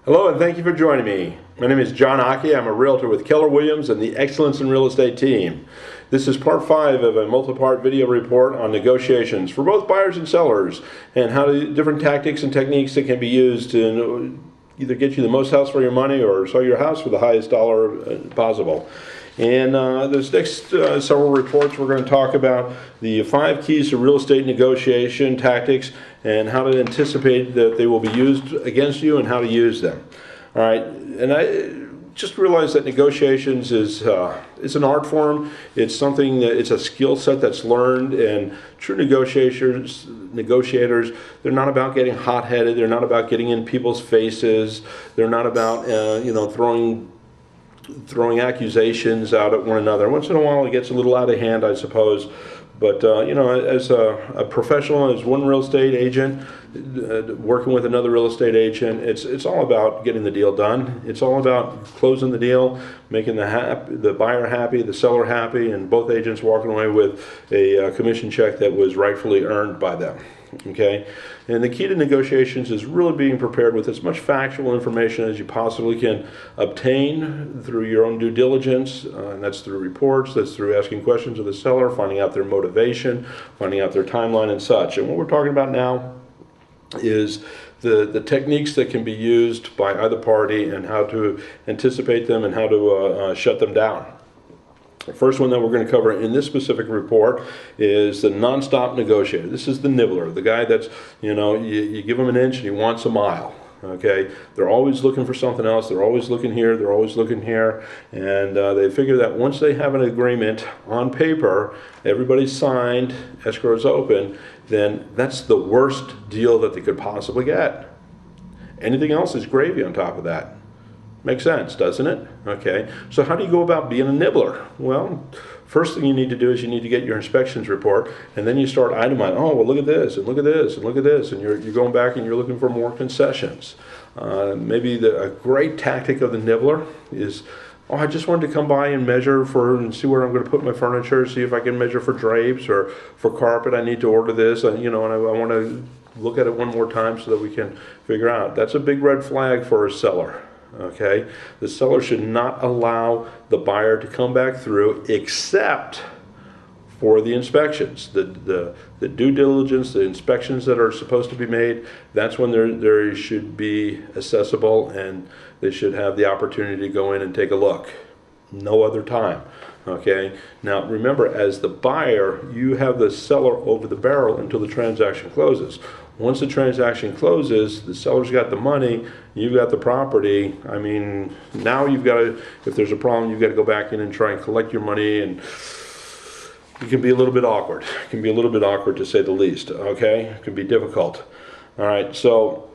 Hello and thank you for joining me. My name is John Occhi. I'm a realtor with Keller Williams and the Excellence in Real Estate team. This is part 5 of a multi-part video report on negotiations for both buyers and sellers and how different tactics and techniques that can be used to either get you the most house for your money or sell your house for the highest dollar possible. And this next several reports we're going to talk about the 5 keys to real estate negotiation tactics and how to anticipate that they will be used against you and how to use them. All right, and I just realized that negotiations is it's an art form. It's something that it's a skill set that's learned, and true negotiators, they're not about getting hot-headed. They're not about getting in people's faces. They're not about throwing accusations out at one another. Once in a while it gets a little out of hand, I suppose. But as a professional, as one real estate agent, working with another real estate agent, it's all about getting the deal done. It's all about closing the deal, making the buyer happy, the seller happy, and both agents walking away with a commission check that was rightfully earned by them. Okay, and the key to negotiations is really being prepared with as much factual information as you possibly can obtain through your own due diligence, and that's through reports, that's through asking questions of the seller, finding out their motivation, finding out their timeline and such. And what we're talking about now is the techniques that can be used by either party and how to anticipate them and how to shut them down. The first one that we're going to cover in this specific report is the nonstop negotiator. This is the nibbler, the guy that's, you give him an inch and he wants a mile. Okay, they're always looking for something else. They're always looking here. They're always looking here, and they figure that once they have an agreement on paper, everybody's signed, escrow's open, then that's the worst deal that they could possibly get. Anything else is gravy on top of that. Makes sense, doesn't it? Okay, so how do you go about being a nibbler? Well, first thing you need to do is you need to get your inspections report, and then you start itemizing. Oh, well, look at this, and look at this, and look at this, and you're going back and you're looking for more concessions. Maybe a great tactic of the nibbler is, oh, I just wanted to come by and measure and see where I'm going to put my furniture, see if I can measure for drapes or for carpet. I need to order this, and I want to look at it one more time so that we can figure out. That's a big red flag for a seller. Okay, the seller should not allow the buyer to come back through except for the inspections, the due diligence, the inspections that are supposed to be made. That's when they should be accessible and they should have the opportunity to go in and take a look. No other time. Okay, now remember, as the buyer, you have the seller over the barrel until the transaction closes. Once the transaction closes, the seller's got the money, you've got the property. I mean, now you've got to, if there's a problem, you've got to go back in and try and collect your money, and it can be a little bit awkward. It can be a little bit awkward, to say the least. Okay, it can be difficult. All right, so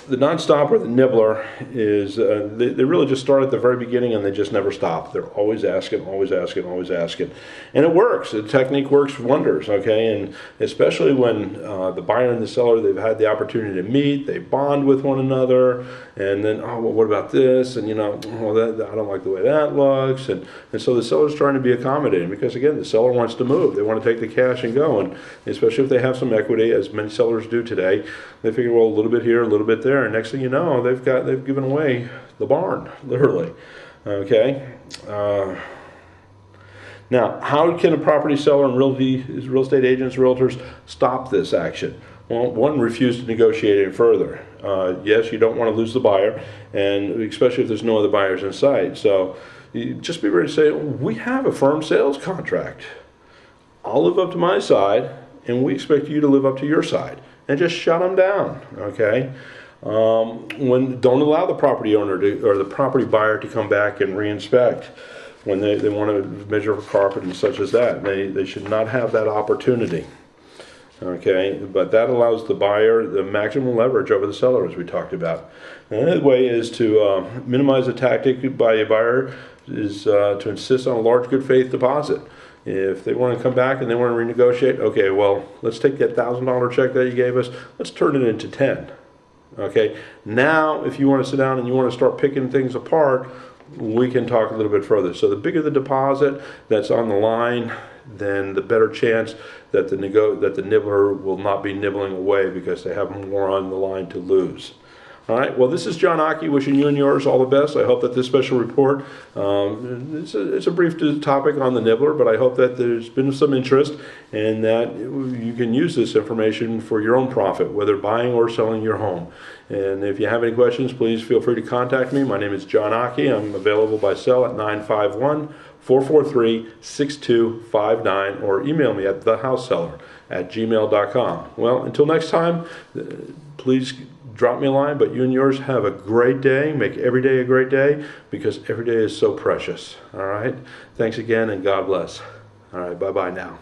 the nonstop or the nibbler is, they really just start at the very beginning and they just never stop. They're always asking, always asking, always asking. And it works. The technique works wonders, okay? And especially when the buyer and the seller, they've had the opportunity to meet, they bond with one another, and then, oh, well, what about this? And, well, I don't like the way that looks. And so the seller's trying to be accommodating because, again, the seller wants to move. They want to take the cash and go. And especially if they have some equity, as many sellers do today, they figure, well, a little bit here, a little bit there, and next thing you know, they've given away the barn, literally. Okay. Now, how can a property seller and real estate agents, realtors stop this action? Well, one, refuse to negotiate any further. Yes, you don't want to lose the buyer, and especially if there's no other buyers in sight. So you just be ready to say, we have a firm sales contract. I'll live up to my side, and we expect you to live up to your side. And just shut them down, okay? Don't allow the property owner or the property buyer to come back and re-inspect when they want to measure for carpet and such as that. They should not have that opportunity, okay? But that allows the buyer the maximum leverage over the seller, as we talked about. Another way is to minimize the tactic by a buyer is to insist on a large good faith deposit. If they want to come back and they want to renegotiate, okay, well, let's take that $1,000 check that you gave us, let's turn it into 10. Okay, now if you want to sit down and you want to start picking things apart, we can talk a little bit further. So the bigger the deposit that's on the line, then the better chance that the nibbler will not be nibbling away because they have more on the line to lose. All right, well, this is John Occhi wishing you and yours all the best. I hope that this special report, it's a brief topic on the NIBBLER, but I hope that there's been some interest and that you can use this information for your own profit, whether buying or selling your home. And if you have any questions, please feel free to contact me. My name is John Occhi. I'm available by cell at 951-443-6259 or email me at thehouseseller@gmail.com. Well, until next time, please drop me a line, but you and yours have a great day. Make every day a great day because every day is so precious. All right? Thanks again and God bless. All right, bye-bye now.